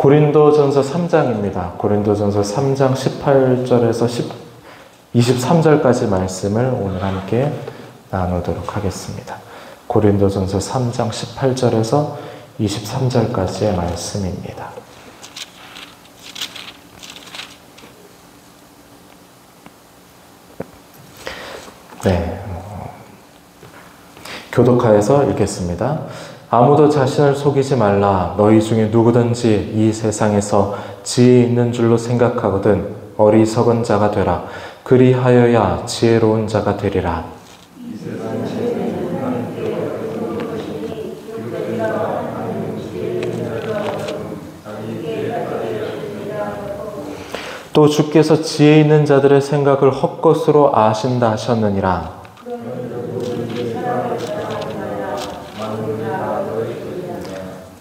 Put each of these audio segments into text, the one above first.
고린도전서 3장입니다. 고린도전서 3장 18절에서 23절까지 말씀을 오늘 함께 나누도록 하겠습니다. 고린도전서 3장 18절에서 23절까지의 말씀입니다. 교독하여서 읽겠습니다. 아무도 자신을 속이지 말라. 너희 중에 누구든지 이 세상에서 지혜 있는 줄로 생각하거든 어리석은 자가 되라. 그리하여야 지혜로운 자가 되리라. 또 주께서 지혜 있는 자들의 생각을 헛것으로 아신다 하셨느니라.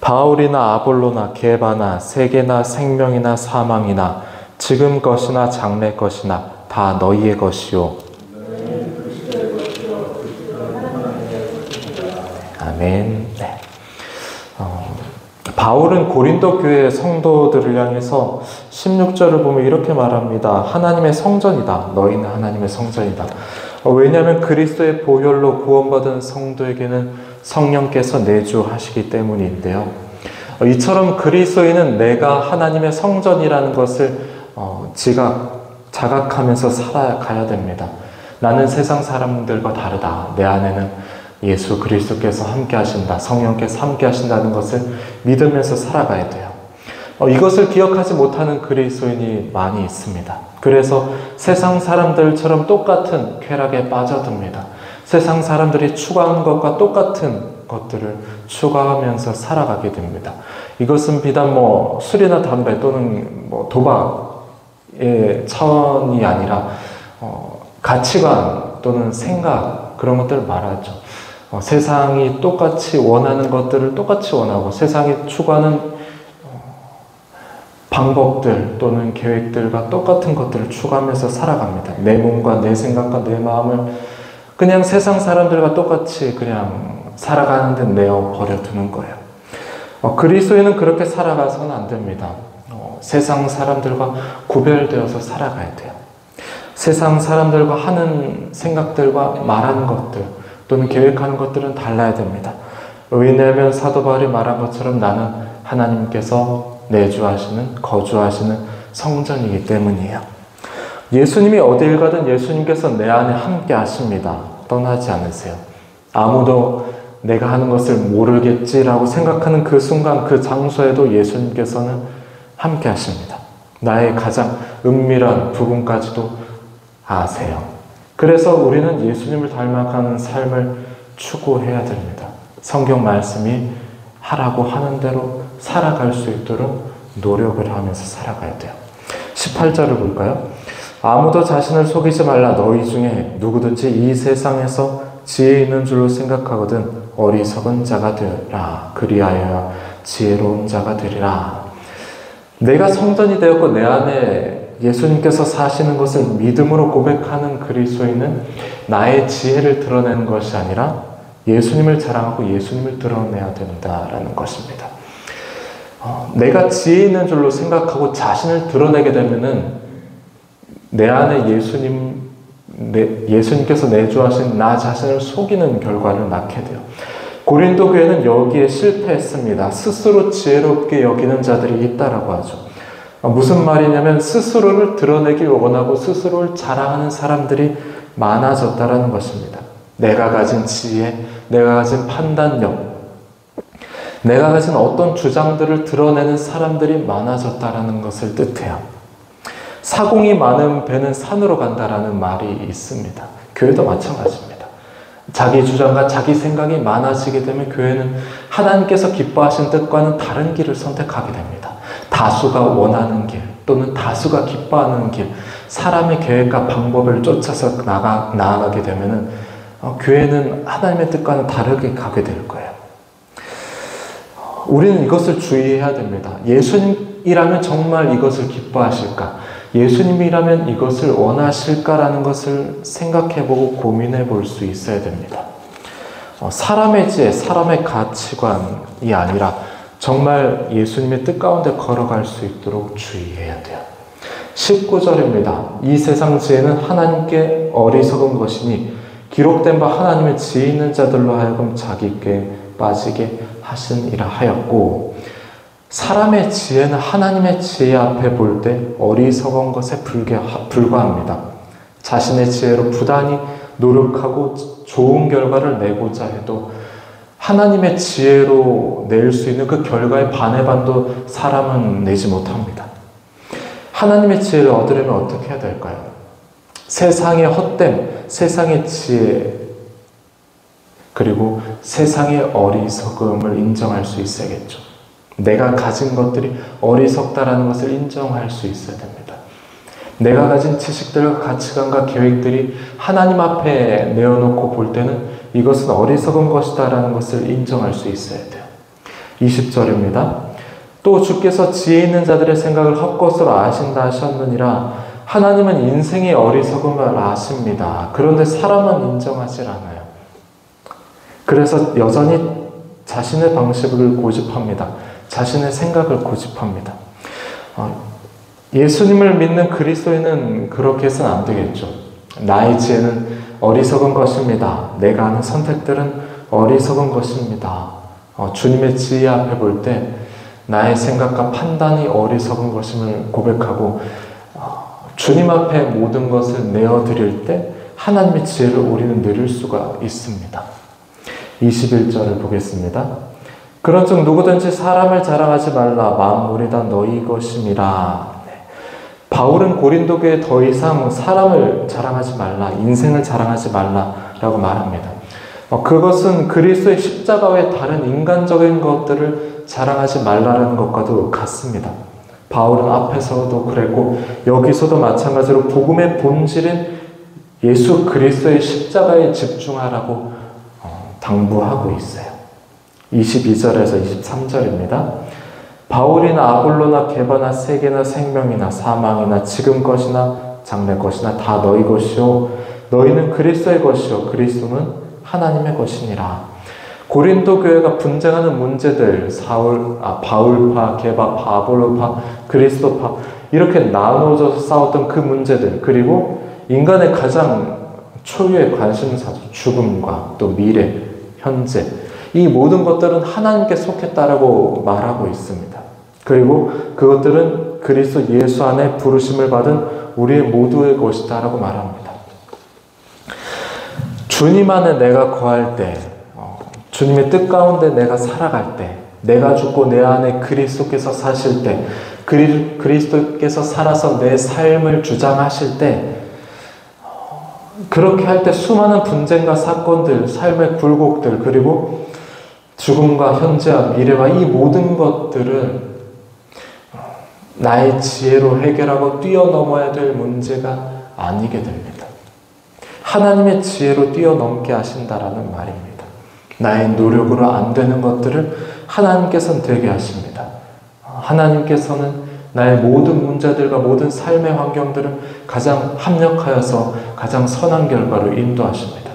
바울이나 아볼로나 게바나 세계나 생명이나 사망이나 지금 것이나 장래 것이나 다 너희의 것이요. 아멘. 바울은 고린도 교회 성도들을 향해서 16절을 보면 이렇게 말합니다. 하나님의 성전이다. 너희는 하나님의 성전이다. 왜냐하면 그리스도의 보혈로 구원받은 성도에게는 성령께서 내주하시기 때문인데요. 이처럼 그리스도인은 내가 하나님의 성전이라는 것을 자각하면서 살아가야 됩니다. 나는 세상 사람들과 다르다. 내 안에는 예수 그리스도께서 함께 하신다. 성령께서 함께 하신다는 것을 믿으면서 살아가야 돼요. 이것을 기억하지 못하는 그리스도인이 많이 있습니다. 그래서 세상 사람들처럼 똑같은 쾌락에 빠져듭니다. 세상 사람들이 추구하는 것과 똑같은 것들을 추구하면서 살아가게 됩니다. 이것은 비단 술이나 담배 또는 도박의 차원이 아니라 가치관 또는 생각 그런 것들을 말하죠. 세상이 똑같이 원하는 것들을 똑같이 원하고 세상이 추구하는 방법들 또는 계획들과 똑같은 것들을 추구하면서 살아갑니다. 내 몸과 내 생각과 내 마음을 그냥 세상 사람들과 똑같이 그냥 살아가는 데 내어 버려두는 거예요. 그리스도인은 그렇게 살아가서는 안 됩니다. 세상 사람들과 구별되어서 살아가야 돼요. 세상 사람들과 하는 생각들과 말하는 것들 또는 계획하는 것들은 달라야 됩니다. 왜냐하면 사도 바울이 말한 것처럼 나는 하나님께서 내주하시는 거주하시는 성전이기 때문이에요. 예수님이 어딜 가든 예수님께서 내 안에 함께 하십니다. 떠나지 않으세요. 아무도 내가 하는 것을 모르겠지라고 생각하는 그 순간 그 장소에도 예수님께서는 함께 하십니다. 나의 가장 은밀한 부분까지도 아세요. 그래서 우리는 예수님을 닮아가는 삶을 추구해야 됩니다. 성경 말씀이 하라고 하는 대로 살아갈 수 있도록 노력을 하면서 살아가야 돼요. 18절을 볼까요? 아무도 자신을 속이지 말라. 너희 중에 누구든지 이 세상에서 지혜 있는 줄로 생각하거든 어리석은 자가 되라. 그리하여 지혜로운 자가 되리라. 내가 성전이 되었고 내 안에 예수님께서 사시는 것을 믿음으로 고백하는 그리스도인은 나의 지혜를 드러내는 것이 아니라 예수님을 자랑하고 예수님을 드러내야 된다라는 것입니다. 내가 지혜 있는 줄로 생각하고 자신을 드러내게 되면은 내 안에 예수님께서 내주하신 나 자신을 속이는 결과를 낳게 돼요. 고린도 교회는 여기에 실패했습니다. 스스로 지혜롭게 여기는 자들이 있다라고 하죠. 무슨 말이냐면 스스로를 드러내길 원하고 스스로를 자랑하는 사람들이 많아졌다라는 것입니다. 내가 가진 지혜, 내가 가진 판단력, 내가 가진 어떤 주장들을 드러내는 사람들이 많아졌다라는 것을 뜻해요. 사공이 많은 배는 산으로 간다라는 말이 있습니다. 교회도 마찬가지입니다. 자기 주장과 자기 생각이 많아지게 되면 교회는 하나님께서 기뻐하신 뜻과는 다른 길을 선택하게 됩니다. 다수가 원하는 길 또는 다수가 기뻐하는 길, 사람의 계획과 방법을 쫓아서 나아가게 되면 교회는 하나님의 뜻과는 다르게 가게 될 거예요. 우리는 이것을 주의해야 됩니다. 예수님이라면 정말 이것을 기뻐하실까? 예수님이라면 이것을 원하실까라는 것을 생각해보고 고민해볼 수 있어야 됩니다. 사람의 지혜, 사람의 가치관이 아니라 정말 예수님의 뜻 가운데 걸어갈 수 있도록 주의해야 돼요. 19절입니다. 이 세상 지혜는 하나님께 어리석은 것이니 기록된 바 하나님의 지혜 있는 자들로 하여금 자기께 빠지게 하시니라 하였고, 사람의 지혜는 하나님의 지혜 앞에 볼 때 어리석은 것에 불과합니다. 자신의 지혜로 부단히 노력하고 좋은 결과를 내고자 해도 하나님의 지혜로 낼 수 있는 그 결과의 반의 반도 사람은 내지 못합니다. 하나님의 지혜를 얻으려면 어떻게 해야 될까요? 세상의 헛됨, 세상의 지혜, 그리고 세상의 어리석음을 인정할 수 있어야겠죠. 내가 가진 것들이 어리석다라는 것을 인정할 수 있어야 됩니다. 내가 가진 지식들과 가치관과 계획들이 하나님 앞에 내어놓고 볼 때는 이것은 어리석은 것이다라는 것을 인정할 수 있어야 돼요. 20절입니다. 또 주께서 지혜 있는 자들의 생각을 헛것으로 아신다 하셨느니라. 하나님은 인생의 어리석음을 아십니다. 그런데 사람은 인정하지 않아요. 그래서 여전히 자신의 방식을 고집합니다. 자신의 생각을 고집합니다. 예수님을 믿는 그리스도인은 그렇게 해서는 안 되겠죠. 나의 지혜는 어리석은 것입니다. 내가 하는 선택들은 어리석은 것입니다. 주님의 지혜 앞에 볼 때 나의 생각과 판단이 어리석은 것임을 고백하고 주님 앞에 모든 것을 내어드릴 때 하나님의 지혜를 우리는 누릴 수가 있습니다. 21절을 보겠습니다. 그런즉 누구든지 사람을 자랑하지 말라. 만물이 다 너희 것임이라. 바울은 고린도 교회에 더 이상 사람을 자랑하지 말라, 인생을 자랑하지 말라라고 말합니다. 그것은 그리스도의 십자가 외 다른 인간적인 것들을 자랑하지 말라라는 것과도 같습니다. 바울은 앞에서도 그랬고 여기서도 마찬가지로 복음의 본질인 예수 그리스도의 십자가에 집중하라고 당부하고 있어요. 22절에서 23절입니다. 바울이나 아볼로나 게바나 세계나 생명이나 사망이나 지금 것이나 장래 것이나 다 너희 것이요 너희는 그리스도의 것이요 그리스도는 하나님의 것이니라. 고린도 교회가 분쟁하는 문제들, 바울파, 게바파, 아볼로파, 그리스도파 이렇게 나눠져서 싸웠던 그 문제들, 그리고 인간의 가장 초유의 관심사죠. 죽음과 또 미래, 현재, 이 모든 것들은 하나님께 속했다라고 말하고 있습니다. 그리고 그것들은 그리스도 예수 안에 부르심을 받은 우리의 모두의 것이다라고 말합니다. 주님 안에 내가 거할 때, 주님의 뜻 가운데 내가 살아갈 때, 내가 죽고 내 안에 그리스도께서 사실 때, 그리스도께서 살아서 내 삶을 주장하실 때, 그렇게 할 때 수많은 분쟁과 사건들, 삶의 굴곡들, 그리고 죽음과 현재와 미래와 이 모든 것들은 나의 지혜로 해결하고 뛰어넘어야 될 문제가 아니게 됩니다. 하나님의 지혜로 뛰어넘게 하신다라는 말입니다. 나의 노력으로 안 되는 것들을 하나님께서는 되게 하십니다. 하나님께서는 나의 모든 문제들과 모든 삶의 환경들을 가장 합력하여서 가장 선한 결과로 인도하십니다.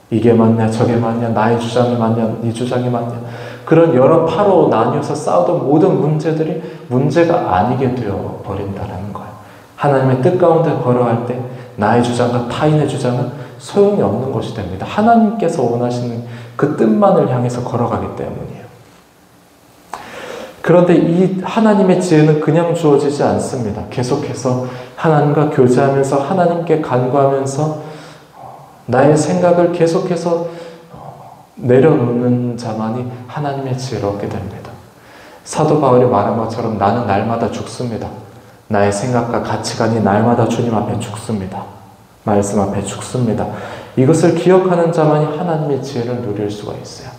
이게 맞냐 저게 맞냐 나의 주장이 맞냐 네 주장이 맞냐 그런 여러 파로 나뉘어서 싸우던 모든 문제들이 문제가 아니게 되어 버린다는 거예요. 하나님의 뜻 가운데 걸어갈 때 나의 주장과 타인의 주장은 소용이 없는 것이 됩니다. 하나님께서 원하시는 그 뜻만을 향해서 걸어가기 때문이에요. 그런데 이 하나님의 지혜는 그냥 주어지지 않습니다. 계속해서 하나님과 교제하면서 하나님께 간구하면서 나의 생각을 계속해서 내려놓는 자만이 하나님의 지혜를 얻게 됩니다. 사도 바울이 말한 것처럼 나는 날마다 죽습니다. 나의 생각과 가치관이 날마다 주님 앞에 죽습니다. 말씀 앞에 죽습니다. 이것을 기억하는 자만이 하나님의 지혜를 누릴 수가 있어요.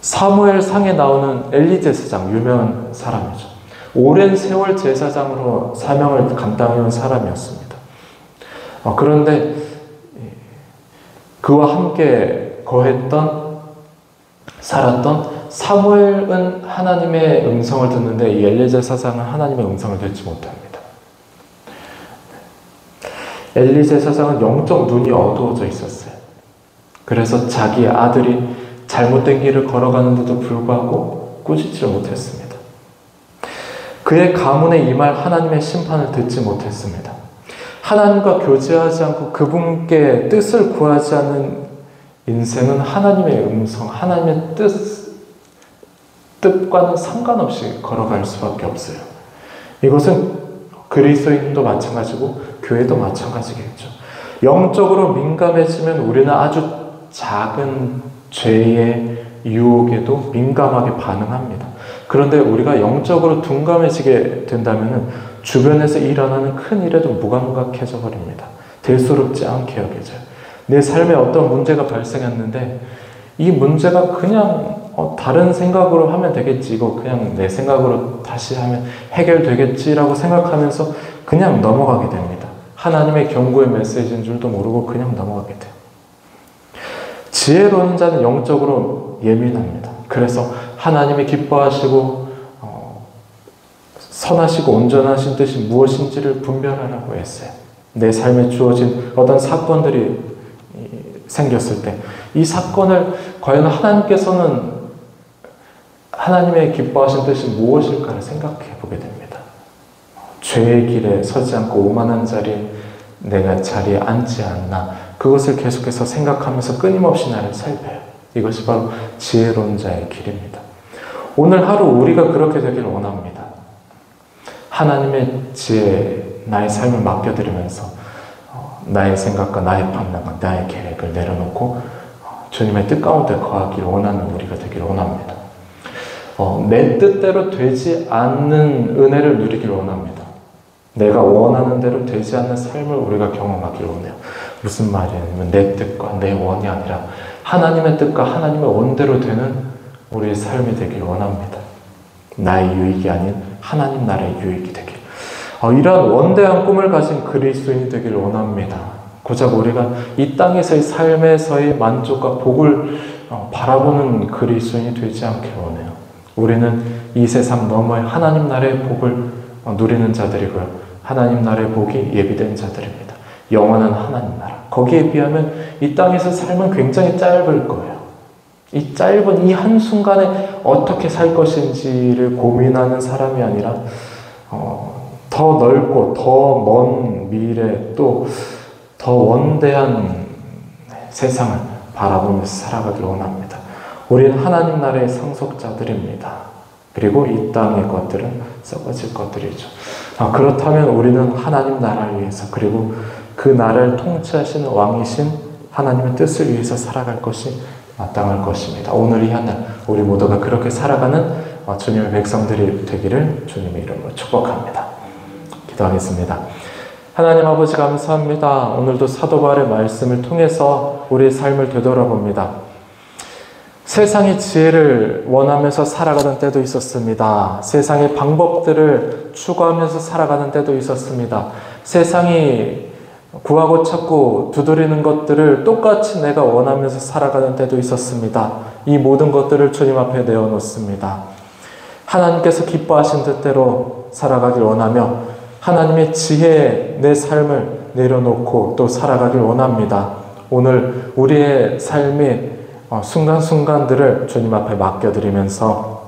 사무엘 상에 나오는 엘리 제사장, 유명한 사람이죠. 오랜 세월 제사장으로 사명을 감당해온 사람이었습니다. 그런데 그와 함께 거했던, 살았던 사무엘은 하나님의 음성을 듣는데 이 엘리 제사장은 하나님의 음성을 듣지 못합니다. 엘리 제사장은 영적 눈이 어두워져 있었어요. 그래서 자기 아들이 잘못된 길을 걸어가는데도 불구하고 꾸짖지를 못했습니다. 그의 가문에 임할 하나님의 심판을 듣지 못했습니다. 하나님과 교제하지 않고 그분께 뜻을 구하지 않는 인생은 하나님의 음성, 하나님의 뜻과는 상관없이 걸어갈 수밖에 없어요. 이것은 그리스도인도 마찬가지고 교회도 마찬가지겠죠. 영적으로 민감해지면 우리는 아주 작은 죄의 유혹에도 민감하게 반응합니다. 그런데 우리가 영적으로 둔감해지게 된다면 주변에서 일어나는 큰 일에도 무감각해져 버립니다. 대수롭지 않게 여겨져요. 내 삶에 어떤 문제가 발생했는데 이 문제가 그냥 다른 생각으로 하면 되겠지, 이거 그냥 내 생각으로 다시 하면 해결되겠지라고 생각하면서 그냥 넘어가게 됩니다. 하나님의 경고의 메시지인 줄도 모르고 그냥 넘어가게 돼요. 지혜로운 자는 영적으로 예민합니다. 그래서 하나님이 기뻐하시고 선하시고 온전하신 뜻이 무엇인지를 분별하라고 했어요. 내 삶에 주어진 어떤 사건들이 생겼을 때 이 사건을 과연 하나님의 기뻐하신 뜻이 무엇일까를 생각해 보게 됩니다. 죄의 길에 서지 않고 오만한 자리에 내가 자리에 앉지 않나, 그것을 계속해서 생각하면서 끊임없이 나를 살펴요. 이것이 바로 지혜로운 자의 길입니다. 오늘 하루 우리가 그렇게 되기를 원합니다. 하나님의 지혜에 나의 삶을 맡겨드리면서 나의 생각과 나의 판단과 나의 계획을 내려놓고 주님의 뜻 가운데 거하기를 원하는 우리가 되기를 원합니다. 내 뜻대로 되지 않는 은혜를 누리기를 원합니다. 내가 원하는 대로 되지 않는 삶을 우리가 경험하기를 원해요. 무슨 말이냐면 내 뜻과 내 원이 아니라 하나님의 뜻과 하나님의 원대로 되는 우리의 삶이 되기를 원합니다. 나의 유익이 아닌 하나님 나라의 유익이 되길. 이러한 원대한 꿈을 가진 그리스도인이 되기를 원합니다. 고작 우리가 이 땅에서의 삶에서의 만족과 복을 바라보는 그리스도인이 되지 않길 원해요. 우리는 이 세상 너머의 하나님 나라의 복을 누리는 자들이고요. 하나님 나라의 복이 예비된 자들입니다. 영원한 하나님 나라. 거기에 비하면 이 땅에서 삶은 굉장히 짧을 거예요. 이 짧은 이 한순간에 어떻게 살 것인지를 고민하는 사람이 아니라 더 넓고 더 먼 미래, 또 더 원대한 세상을 바라보면서 살아가길 원합니다. 우리는 하나님 나라의 상속자들입니다. 그리고 이 땅의 것들은 썩어질 것들이죠. 그렇다면 우리는 하나님 나라를 위해서, 그리고 그 나라를 통치하시는 왕이신 하나님의 뜻을 위해서 살아갈 것이 마땅할 것입니다. 오늘 이 하늘 우리 모두가 그렇게 살아가는 주님의 백성들이 되기를 주님의 이름으로 축복합니다. 기도하겠습니다. 하나님 아버지 감사합니다. 오늘도 사도 바울의 말씀을 통해서 우리의 삶을 되돌아봅니다. 세상의 지혜를 원하면서 살아가는 때도 있었습니다. 세상의 방법들을 추구하면서 살아가는 때도 있었습니다. 세상이 구하고 찾고 두드리는 것들을 똑같이 내가 원하면서 살아가는 때도 있었습니다. 이 모든 것들을 주님 앞에 내어놓습니다. 하나님께서 기뻐하신 뜻대로 살아가길 원하며 하나님의 지혜에 내 삶을 내려놓고 또 살아가길 원합니다. 오늘 우리의 삶의 순간순간들을 주님 앞에 맡겨드리면서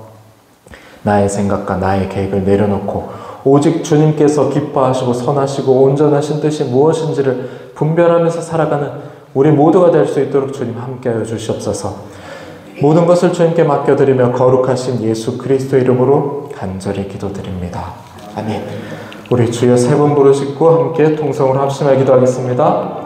나의 생각과 나의 계획을 내려놓고 오직 주님께서 기뻐하시고 선하시고 온전하신 뜻이 무엇인지를 분별하면서 살아가는 우리 모두가 될 수 있도록 주님 함께하여 주시옵소서. 모든 것을 주님께 맡겨드리며 거룩하신 예수 그리스도 이름으로 간절히 기도드립니다. 아멘. 우리 주여 세 번 부르시고 함께 통성으로 합심하여 기도하겠습니다.